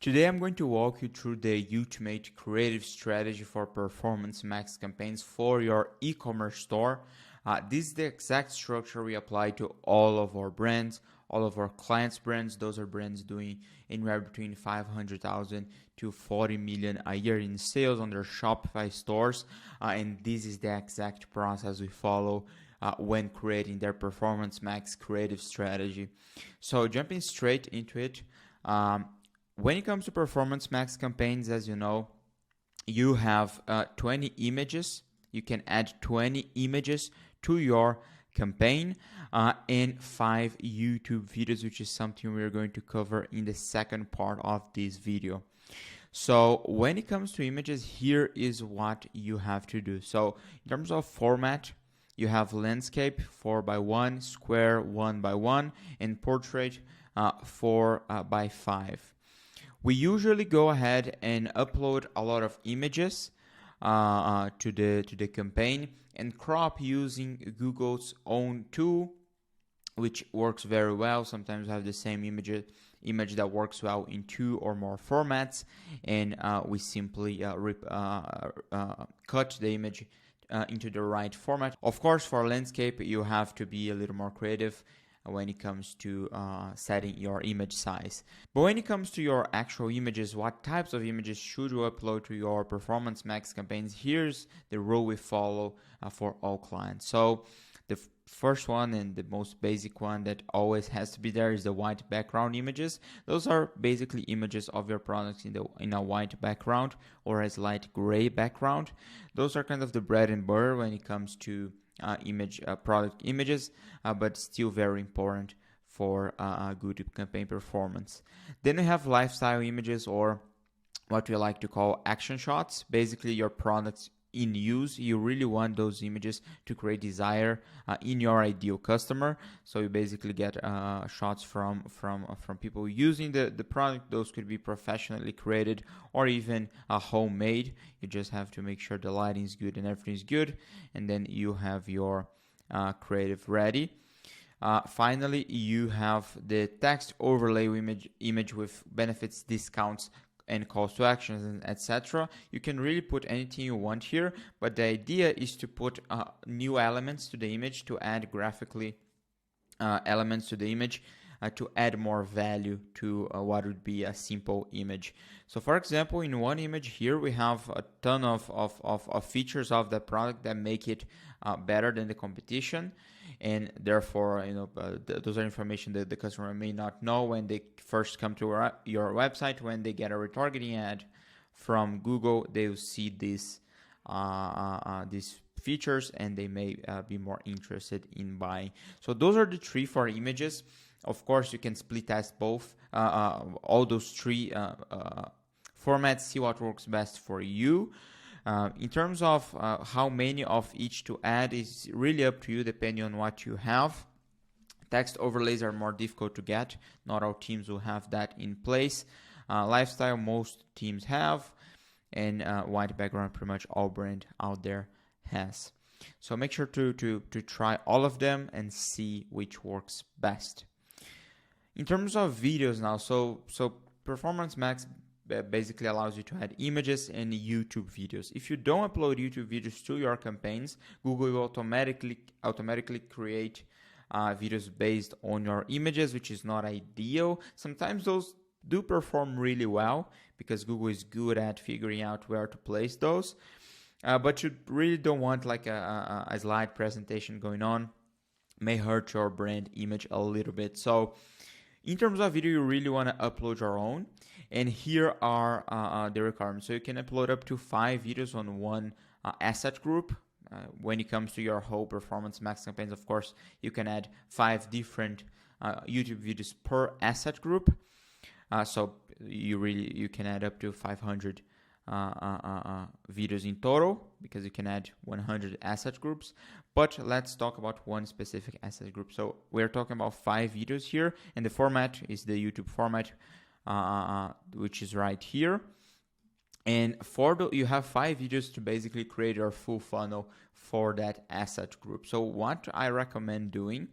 Today I'm going to walk you through the ultimate creative strategy for Performance Max campaigns for your e-commerce store. This is the exact structure we apply to all of our brands, all of our clients' brands. Those are brands doing anywhere between 500,000 to 40 million a year in sales on their Shopify stores. And this is the exact process we follow when creating their Performance Max creative strategy. So jumping straight into it, when it comes to Performance Max campaigns, as you know, you have 20 images. You can add 20 images to your campaign and 5 YouTube videos, which is something we're going to cover in the second part of this video. So when it comes to images, here is what you have to do. So in terms of format, you have landscape 4x1, square 1x1, and portrait 4x5. We usually go ahead and upload a lot of images to the campaign and crop using Google's own tool, which works very well. Sometimes we have the same image that works well in 2 or more formats, and we simply cut the image into the right format. Of course, for landscape, you have to be a little more creative when it comes to setting your image size. But when it comes to your actual images, what types of images should you upload to your Performance Max campaigns? Here's the rule we follow for all clients. So the first one and the most basic one that always has to be there is the white background images. Those are basically images of your products in a white background or a light gray background. Those are kind of the bread and butter when it comes to product images, but still very important for good campaign performance. Then we have lifestyle images, or what we like to call action shots. Basically, your products in use. You really want those images to create desire in your ideal customer. So you basically get shots from people using the product. Those could be professionally created or even homemade. You just have to make sure the lighting is good and everything is good, and then you have your creative ready. Finally, you have the text overlay image with benefits, discounts, and calls to actions, and etc. You can really put anything you want here, but the idea is to put new elements to the image, to add graphically elements to the image, to add more value to what would be a simple image. So for example, in one image here, we have a ton of features of the product that make it better than the competition. And therefore, those are information that the customer may not know when they first come to your website. When they get a retargeting ad from Google, they will see these features, and they may be more interested in buying. So those are the 3 for images. Of course, you can split test both, all those 3 formats, see what works best for you. In terms of how many of each to add is really up to you, depending on what you have. Text overlays are more difficult to get. Not all teams will have that in place. Lifestyle, most teams have, and white background, pretty much all brand out there has. So make sure to try all of them and see which works best. In terms of videos now, so Performance Max basically allows you to add images and YouTube videos. If you don't upload YouTube videos to your campaigns, Google will automatically create videos based on your images, which is not ideal. Sometimes those do perform really well because Google is good at figuring out where to place those. But you really don't want like a slide presentation going on. May hurt your brand image a little bit. So in terms of video, you really want to upload your own. And here are the requirements. So you can upload up to 5 videos on one asset group. When it comes to your whole Performance Max campaigns, of course, you can add 5 different YouTube videos per asset group. So you can add up to 500 videos in total, because you can add 100 asset groups. But let's talk about one specific asset group. So we're talking about 5 videos here, and the format is the YouTube format, which is right here. And you have 5 videos to basically create your full funnel for that asset group. So what I recommend doing,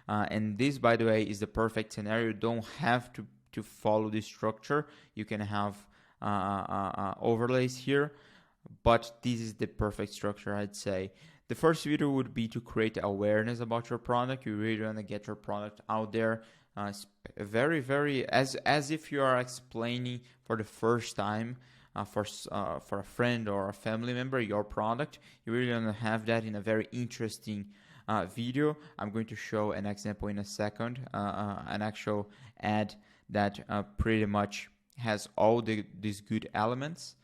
and this, by the way, is the perfect scenario. You don't have to follow this structure. You can have overlays here, but this is the perfect structure, I'd say. The first video would be to create awareness about your product. You really want to get your product out there. Very as if you are explaining for the first time for a friend or a family member your product. You really want to have that in a very interesting video. I'm going to show an example in a second, an actual ad that pretty much has all these good elements.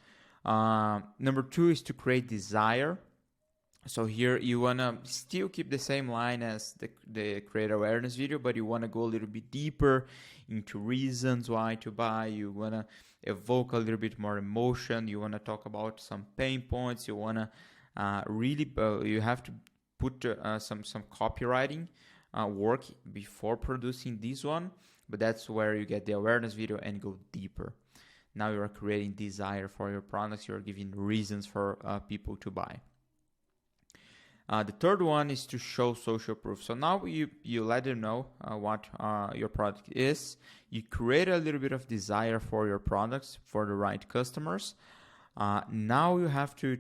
Number 2 is to create desire. So here you want to still keep the same line as the create awareness video, but you want to go a little bit deeper into reasons why to buy. You want to evoke a little bit more emotion. You want to talk about some pain points. You want to really, you have to put some copywriting work before producing this one, but that's where you get the awareness video and go deeper. Now you are creating desire for your products. You are giving reasons for people to buy. The third one is to show social proof. So now you let them know what your product is. You create a little bit of desire for your products for the right customers. Now you have to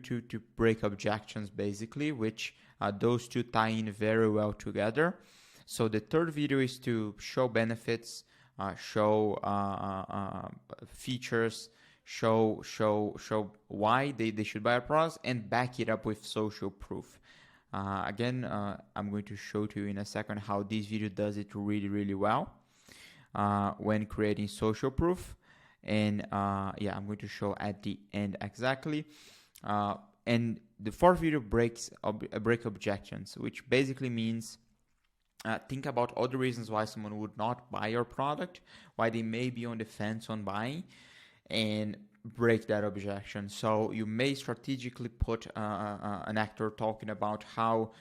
break objections, basically, which those two tie in very well together. So the third video is to show benefits, show features, show why they should buy a product, and back it up with social proof. Again, I'm going to show to you in a second how this video does it really well when creating social proof. And yeah, I'm going to show at the end exactly. And the fourth video break objections, which basically means think about all the reasons why someone would not buy your product, why they may be on the fence on buying, and break that objection. So you may strategically put an actor talking about how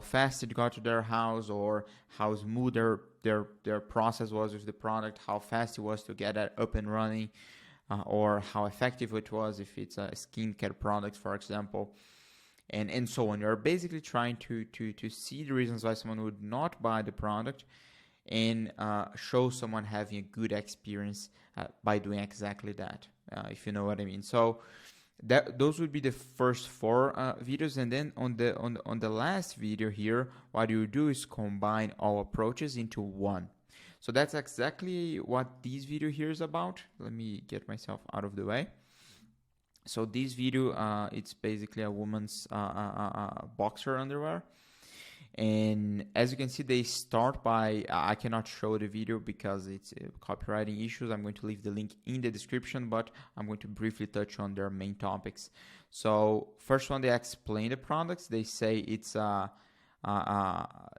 fast it got to their house, or how smooth their process was with the product, how fast it was to get that up and running, or how effective it was if it's a skincare product, for example, and so on. You're basically trying to see the reasons why someone would not buy the product, and show someone having a good experience by doing exactly that, if you know what I mean. So those would be the first 4 videos, and then on the last video here, what you do is combine all approaches into one. So that's exactly what this video here is about. Let me get myself out of the way. So this video, it's basically a woman's boxer underwear. And as you can see, they start by, I cannot show the video because it's copywriting issues. I'm going to leave the link in the description, but I'm going to briefly touch on their main topics. So first one, they explain the products. They say it's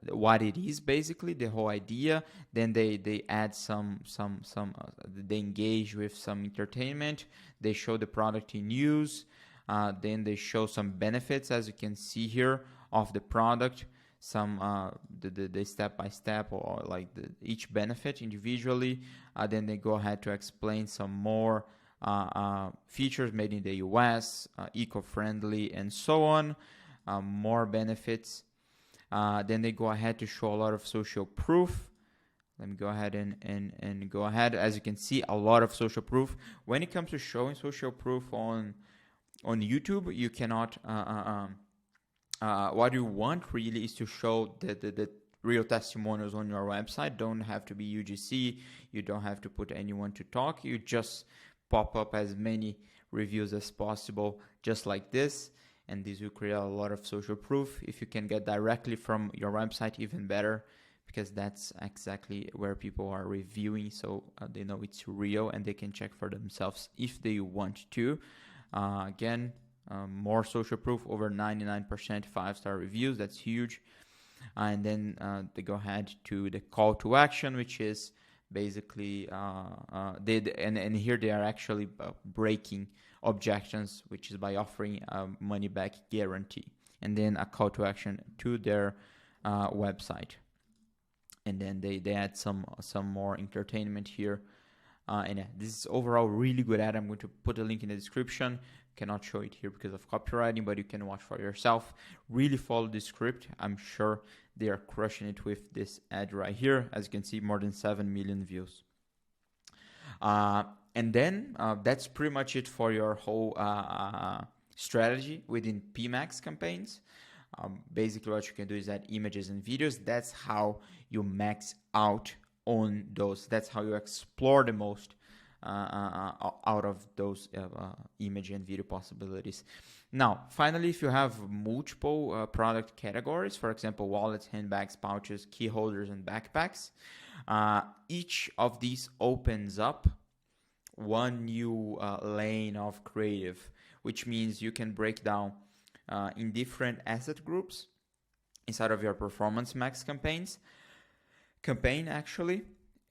what it is, basically, the whole idea. Then they add they engage with some entertainment. They show the product in use. Then they show some benefits, as you can see here, of the product. Some the step by step, or like each benefit individually. Then they go ahead to explain some more features made in the US, eco-friendly, and so on. More benefits. Then they go ahead to show a lot of social proof. Let me go ahead and go ahead. As you can see, a lot of social proof. When it comes to showing social proof on YouTube, you cannot. What you want really is to show the real testimonials on your website. Don't have to be UGC. You don't have to put anyone to talk. You just pop up as many reviews as possible, just like this. And this will create a lot of social proof. If you can get directly from your website, even better, because that's exactly where people are reviewing. So they know it's real and they can check for themselves if they want to. Again, more social proof, over 99% 5-star reviews. That's huge. And then they go ahead to the call to action, which is basically and here they are actually breaking objections, which is by offering a money back guarantee, and then a call to action to their website. And then they add some more entertainment here. And yeah, this is overall really good ad. I'm going to put a link in the description. Cannot show it here because of copywriting, but you can watch for yourself. Really follow the script. I'm sure they are crushing it with this ad right here. As you can see, more than 7 million views. And then that's pretty much it for your whole strategy within PMAX campaigns. Basically what you can do is add images and videos. That's how you max out on those. That's how you explore the most out of those image and video possibilities. Now, finally, if you have multiple product categories, for example, wallets, handbags, pouches, key holders, and backpacks, each of these opens up one new lane of creative, which means you can break down in different asset groups inside of your Performance Max campaign actually,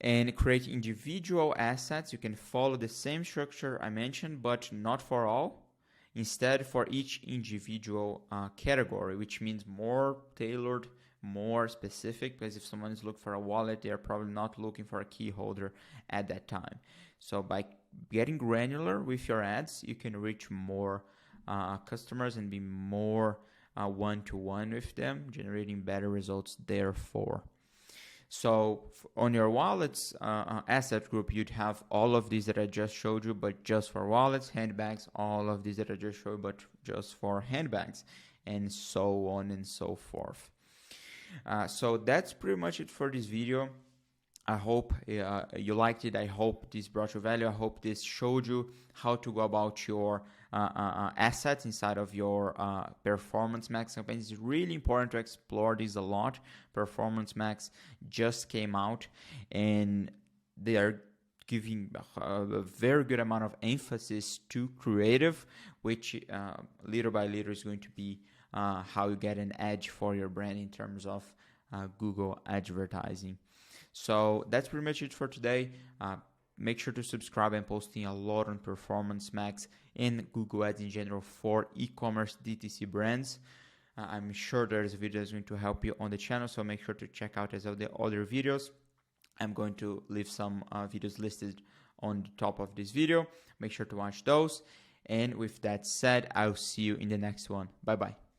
and create individual assets. You can follow the same structure I mentioned, but not for all. Instead, for each individual category, which means more tailored, more specific, because if someone is looking for a wallet, they are probably not looking for a key holder at that time. So by getting granular with your ads, you can reach more customers and be more one-to-one with them, generating better results therefore. So on your wallets asset group, you'd have all of these that I just showed you, but just for wallets, handbags, all of these that I just showed, but just for handbags, and so on and so forth. So that's pretty much it for this video. I hope you liked it. I hope this brought you value. I hope this showed you how to go about your assets inside of your Performance Max campaigns. It's really important to explore this a lot. Performance Max just came out and they are giving a very good amount of emphasis to creative, which little by little is going to be how you get an edge for your brand in terms of Google advertising. So that's pretty much it for today. Make sure to subscribe. I'm posting a lot on Performance Max and Google Ads in general for e-commerce DTC brands. I'm sure there's a video that's going to help you on the channel, so make sure to check out as of the other videos. I'm going to leave some videos listed on the top of this video. Make sure to watch those. And with that said, I'll see you in the next one. Bye-bye.